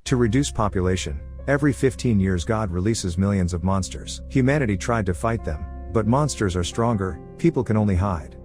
To reduce population, every 15 years God releases millions of monsters. Humanity tried to fight them, but monsters are stronger, people can only hide.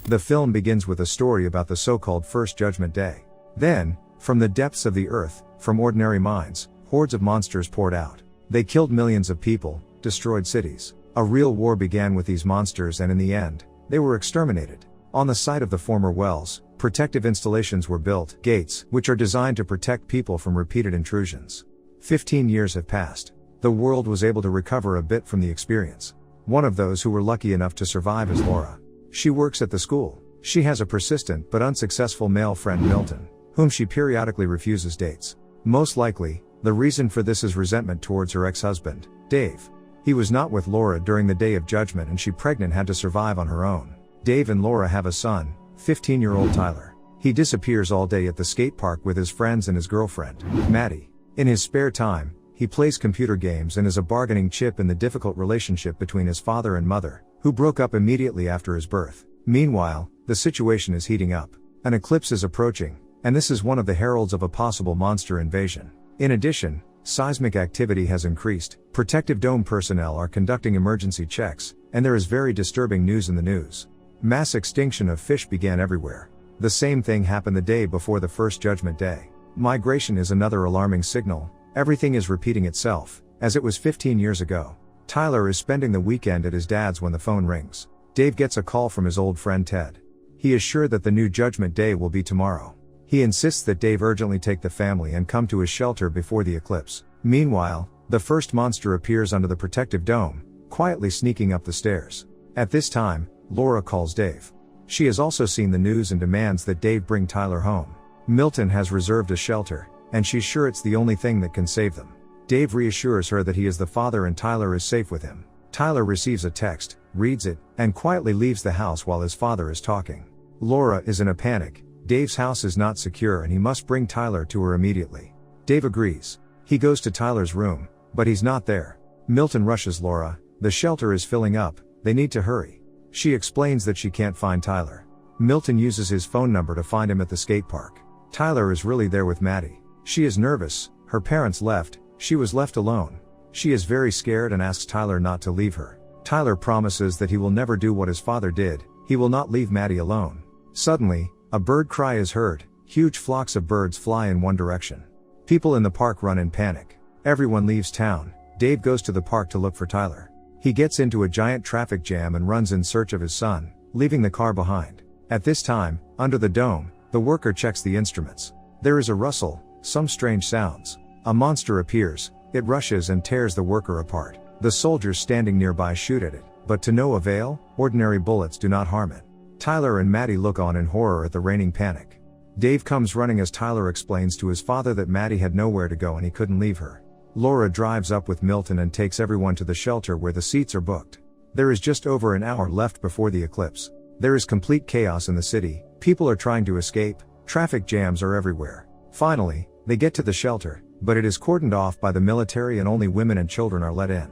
The film begins with a story about the so-called First Judgment Day. Then, from the depths of the earth, from ordinary minds, hordes of monsters poured out. They killed millions of people, destroyed cities. A real war began with these monsters, and in the end, they were exterminated. On the site of the former wells, protective installations were built, gates, which are designed to protect people from repeated intrusions. 15 years have passed. The world was able to recover a bit from the experience. One of those who were lucky enough to survive is Laura. She works at the school. She has a persistent but unsuccessful male friend, Milton, whom she periodically refuses dates. Most likely, the reason for this is resentment towards her ex-husband, Dave. He was not with Laura during the Day of Judgment, and she, pregnant, had to survive on her own. Dave and Laura have a son, 15-year-old Tyler. He disappears all day at the skate park with his friends and his girlfriend, Maddie. In his spare time, he plays computer games and is a bargaining chip in the difficult relationship between his father and mother, who broke up immediately after his birth. Meanwhile, the situation is heating up. An eclipse is approaching, and this is one of the heralds of a possible monster invasion. In addition, seismic activity has increased, protective dome personnel are conducting emergency checks, and there is very disturbing news in the news. Mass extinction of fish began everywhere. The same thing happened the day before the First Judgment Day. Migration is another alarming signal. Everything is repeating itself, as it was 15 years ago. Tyler is spending the weekend at his dad's when the phone rings. Dave gets a call from his old friend Ted. He is sure that the new Judgment Day will be tomorrow. He insists that Dave urgently take the family and come to his shelter before the eclipse. Meanwhile, the first monster appears under the protective dome, quietly sneaking up the stairs. At this time, Laura calls Dave. She has also seen the news and demands that Dave bring Tyler home. Milton has reserved a shelter, and she's sure it's the only thing that can save them. Dave reassures her that he is the father and Tyler is safe with him. Tyler receives a text, reads it, and quietly leaves the house while his father is talking. Laura is in a panic. Dave's house is not secure and he must bring Tyler to her immediately. Dave agrees. He goes to Tyler's room, but he's not there. Milton rushes Laura. The shelter is filling up, they need to hurry. She explains that she can't find Tyler. Milton uses his phone number to find him at the skate park. Tyler is really there with Maddie. She is nervous, her parents left, she was left alone. She is very scared and asks Tyler not to leave her. Tyler promises that he will never do what his father did, he will not leave Maddie alone. Suddenly, a bird cry is heard. Huge flocks of birds fly in one direction. People in the park run in panic. Everyone leaves town. Dave goes to the park to look for Tyler. He gets into a giant traffic jam and runs in search of his son, leaving the car behind. At this time, under the dome, the worker checks the instruments. There is a rustle, some strange sounds. A monster appears, it rushes and tears the worker apart. The soldiers standing nearby shoot at it, but to no avail, ordinary bullets do not harm it. Tyler and Maddie look on in horror at the reigning panic. Dave comes running as Tyler explains to his father that Maddie had nowhere to go and he couldn't leave her. Laura drives up with Milton and takes everyone to the shelter where the seats are booked. There is just over an hour left before the eclipse. There is complete chaos in the city, people are trying to escape, traffic jams are everywhere. Finally, they get to the shelter, but it is cordoned off by the military and only women and children are let in.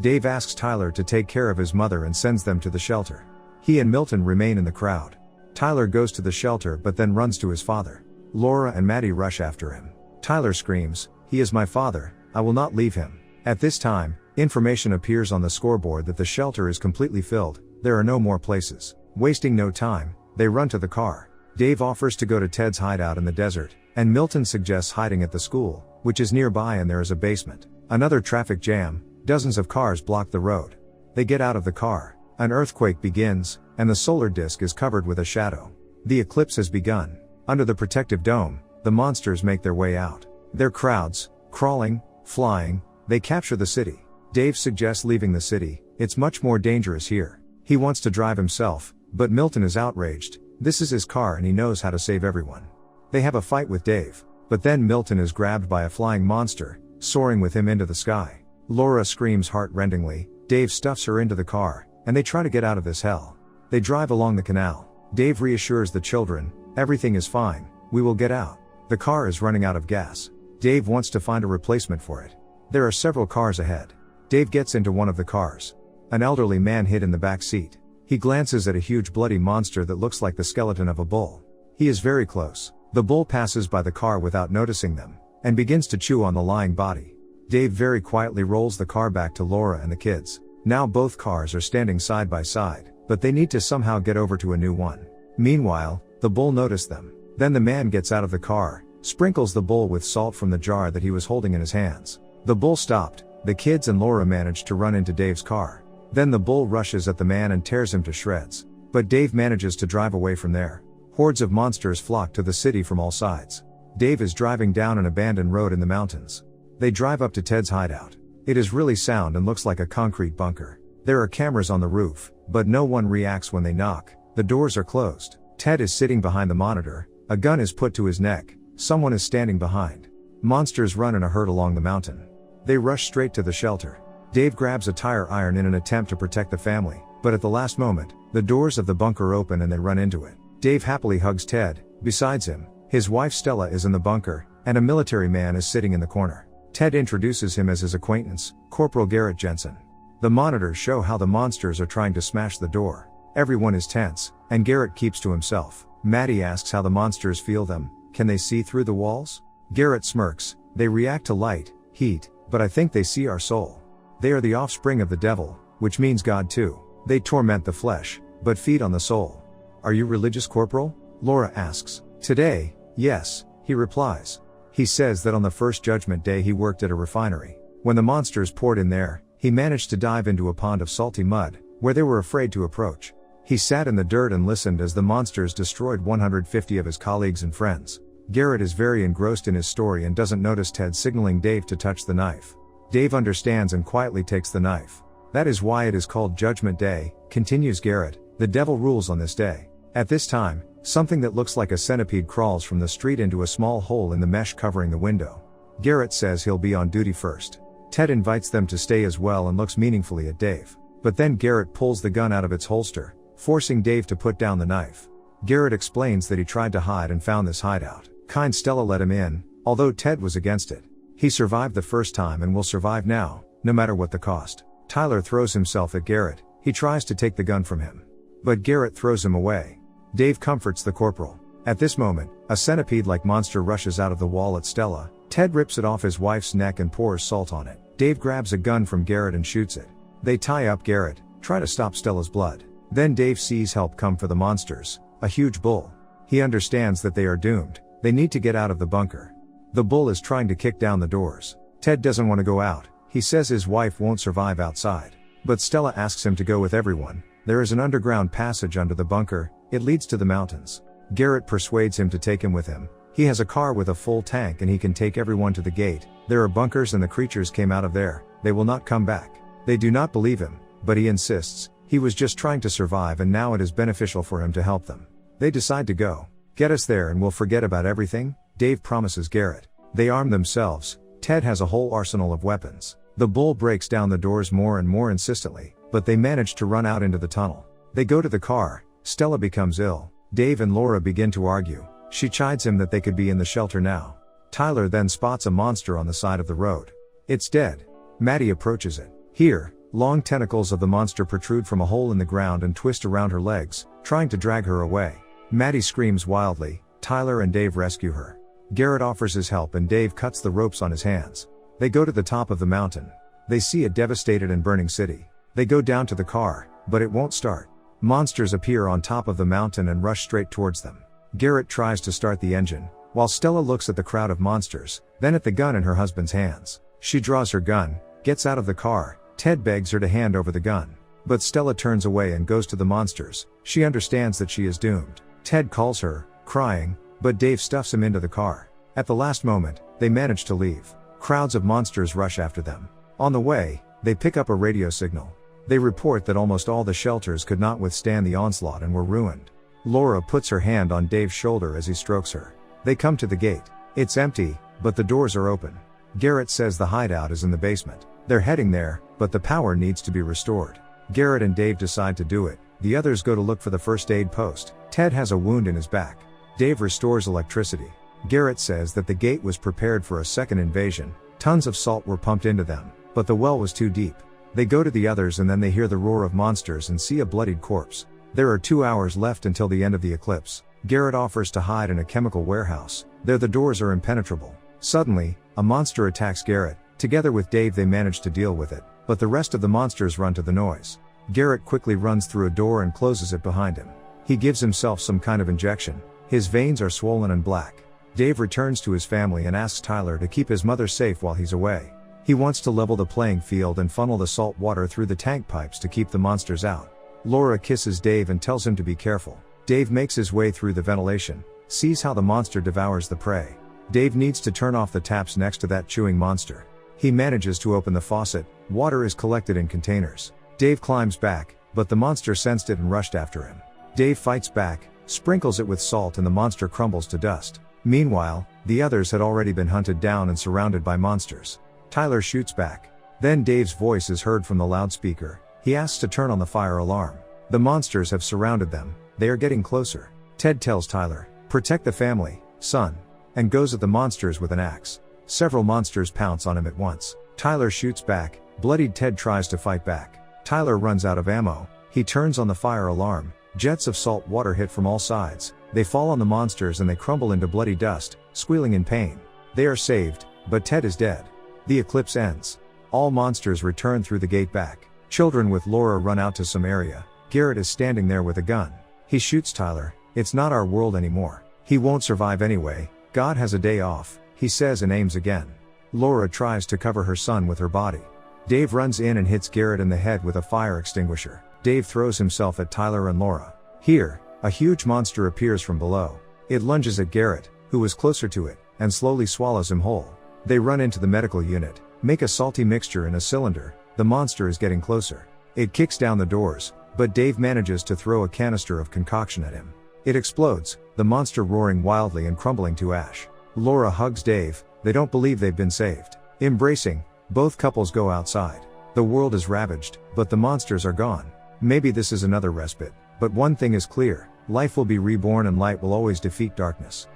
Dave asks Tyler to take care of his mother and sends them to the shelter. He and Milton remain in the crowd. Tyler goes to the shelter but then runs to his father. Laura and Maddie rush after him. Tyler screams, "He is my father, I will not leave him." At this time, information appears on the scoreboard that the shelter is completely filled, there are no more places. Wasting no time, they run to the car. Dave offers to go to Ted's hideout in the desert, and Milton suggests hiding at the school, which is nearby and there is a basement. Another traffic jam, dozens of cars block the road. They get out of the car. An earthquake begins, and the solar disk is covered with a shadow. The eclipse has begun. Under the protective dome, the monsters make their way out. They're crowds, crawling, flying, they capture the city. Dave suggests leaving the city, it's much more dangerous here. He wants to drive himself, but Milton is outraged. This is his car and he knows how to save everyone. They have a fight with Dave, but then Milton is grabbed by a flying monster, soaring with him into the sky. Laura screams heart-rendingly, Dave stuffs her into the car, and they try to get out of this hell. They drive along the canal. Dave reassures the children, everything is fine, we will get out. The car is running out of gas. Dave wants to find a replacement for it. There are several cars ahead. Dave gets into one of the cars. An elderly man hid in the back seat. He glances at a huge bloody monster that looks like the skeleton of a bull. He is very close. The bull passes by the car without noticing them, and begins to chew on the lying body. Dave very quietly rolls the car back to Laura and the kids. Now both cars are standing side by side, but they need to somehow get over to a new one. Meanwhile, the bull noticed them. Then the man gets out of the car, sprinkles the bull with salt from the jar that he was holding in his hands. The bull stopped. The kids and Laura manage to run into Dave's car. Then the bull rushes at the man and tears him to shreds. But Dave manages to drive away from there. Hordes of monsters flock to the city from all sides. Dave is driving down an abandoned road in the mountains. They drive up to Ted's hideout. It is really sound and looks like a concrete bunker. There are cameras on the roof, but no one reacts when they knock. The doors are closed. Ted is sitting behind the monitor. A gun is put to his neck. Someone is standing behind. Monsters run in a herd along the mountain. They rush straight to the shelter. Dave grabs a tire iron in an attempt to protect the family, but at the last moment, the doors of the bunker open and they run into it. Dave happily hugs Ted. Besides him, his wife Stella is in the bunker, and a military man is sitting in the corner. Ted introduces him as his acquaintance, Corporal Garrett Jensen. The monitors show how the monsters are trying to smash the door. Everyone is tense, and Garrett keeps to himself. Maddie asks how the monsters feel them. Can they see through the walls? Garrett smirks. They react to light, heat, but I think they see our soul. They are the offspring of the devil, which means God too. They torment the flesh, but feed on the soul. Are you religious, Corporal? Laura asks. Today, yes, he replies. He says that on the first judgment day he worked at a refinery. When the monsters poured in there, he managed to dive into a pond of salty mud, where they were afraid to approach. He sat in the dirt and listened as the monsters destroyed 150 of his colleagues and friends. Garrett is very engrossed in his story and doesn't notice Ted signaling Dave to touch the knife. Dave understands and quietly takes the knife. That is why it is called Judgment Day, continues Garrett. The devil rules on this day. At this time, something that looks like a centipede crawls from the street into a small hole in the mesh covering the window. Garrett says he'll be on duty first. Ted invites them to stay as well and looks meaningfully at Dave. But then Garrett pulls the gun out of its holster, forcing Dave to put down the knife. Garrett explains that he tried to hide and found this hideout. Kind Stella let him in, although Ted was against it. He survived the first time and will survive now, no matter what the cost. Tyler throws himself at Garrett. He tries to take the gun from him, but Garrett throws him away. Dave comforts the corporal. At this moment, a centipede-like monster rushes out of the wall at Stella. Ted rips it off his wife's neck and pours salt on it. Dave grabs a gun from Garrett and shoots it. They tie up Garrett, try to stop Stella's blood. Then Dave sees help come for the monsters, a huge bull. He understands that they are doomed. They need to get out of the bunker. The bull is trying to kick down the doors. Ted doesn't want to go out. He says his wife won't survive outside. But Stella asks him to go with everyone. There is an underground passage under the bunker. It leads to the mountains. Garrett persuades him to take him with him. He has a car with a full tank and he can take everyone to the gate. There are bunkers and the creatures came out of there. They will not come back. They do not believe him, but he insists. He was just trying to survive and now it is beneficial for him to help them. They decide to go. Get us there and we'll forget about everything, Dave promises Garrett. They arm themselves. Ted has a whole arsenal of weapons. The bull breaks down the doors more and more insistently, but they manage to run out into the tunnel. They go to the car. Stella becomes ill. Dave and Laura begin to argue. She chides him that they could be in the shelter now. Tyler then spots a monster on the side of the road. It's dead. Maddie approaches it. Here, long tentacles of the monster protrude from a hole in the ground and twist around her legs, trying to drag her away. Maddie screams wildly. Tyler and Dave rescue her. Garrett offers his help and Dave cuts the ropes on his hands. They go to the top of the mountain. They see a devastated and burning city. They go down to the car, but it won't start. Monsters appear on top of the mountain and rush straight towards them. Garrett tries to start the engine, while Stella looks at the crowd of monsters, then at the gun in her husband's hands. She draws her gun, gets out of the car. Ted begs her to hand over the gun. But Stella turns away and goes to the monsters. She understands that she is doomed. Ted calls her, crying, but Dave stuffs him into the car. At the last moment, they manage to leave. Crowds of monsters rush after them. On the way, they pick up a radio signal. They report that almost all the shelters could not withstand the onslaught and were ruined. Laura puts her hand on Dave's shoulder as he strokes her. They come to the gate. It's empty, but the doors are open. Garrett says the hideout is in the basement. They're heading there, but the power needs to be restored. Garrett and Dave decide to do it. The others go to look for the first aid post. Ted has a wound in his back. Dave restores electricity. Garrett says that the gate was prepared for a second invasion. Tons of salt were pumped into them, But the well was too deep. They go to the others and then they hear the roar of monsters and see a bloodied corpse. There are 2 hours left until the end of the eclipse. Garrett offers to hide in a chemical warehouse. There the doors are impenetrable. Suddenly, a monster attacks Garrett. Together with Dave they manage to deal with it, but the rest of the monsters run to the noise. Garrett quickly runs through a door and closes it behind him. He gives himself some kind of injection. His veins are swollen and black. Dave returns to his family and asks Tyler to keep his mother safe while he's away. He wants to level the playing field and funnel the salt water through the tank pipes to keep the monsters out. Laura kisses Dave and tells him to be careful. Dave makes his way through the ventilation, sees how the monster devours the prey. Dave needs to turn off the taps next to that chewing monster. He manages to open the faucet. Water is collected in containers. Dave climbs back, but the monster sensed it and rushed after him. Dave fights back, sprinkles it with salt and the monster crumbles to dust. Meanwhile, the others had already been hunted down and surrounded by monsters. Tyler shoots back. Then Dave's voice is heard from the loudspeaker. He asks to turn on the fire alarm. The monsters have surrounded them. They are getting closer. Ted tells Tyler, "Protect the family, son," and goes at the monsters with an axe. Several monsters pounce on him at once. Tyler shoots back. Bloodied Ted tries to fight back. Tyler runs out of ammo. He turns on the fire alarm. Jets of salt water hit from all sides. They fall on the monsters and they crumble into bloody dust, squealing in pain. They are saved, but Ted is dead. The eclipse ends. All monsters return through the gate back. Children with Laura run out to some area. Garrett is standing there with a gun. He shoots Tyler. "It's not our world anymore. He won't survive anyway. God has a day off," he says and aims again. Laura tries to cover her son with her body. Dave runs in and hits Garrett in the head with a fire extinguisher. Dave throws himself at Tyler and Laura. Here, a huge monster appears from below. It lunges at Garrett, who was closer to it, and slowly swallows him whole. They run into the medical unit, make a salty mixture in a cylinder. The monster is getting closer. It kicks down the doors, but Dave manages to throw a canister of concoction at him. It explodes, the monster roaring wildly and crumbling to ash. Laura hugs Dave. They don't believe they've been saved. Embracing, both couples go outside. The world is ravaged, but the monsters are gone. Maybe this is another respite, but one thing is clear: life will be reborn and light will always defeat darkness.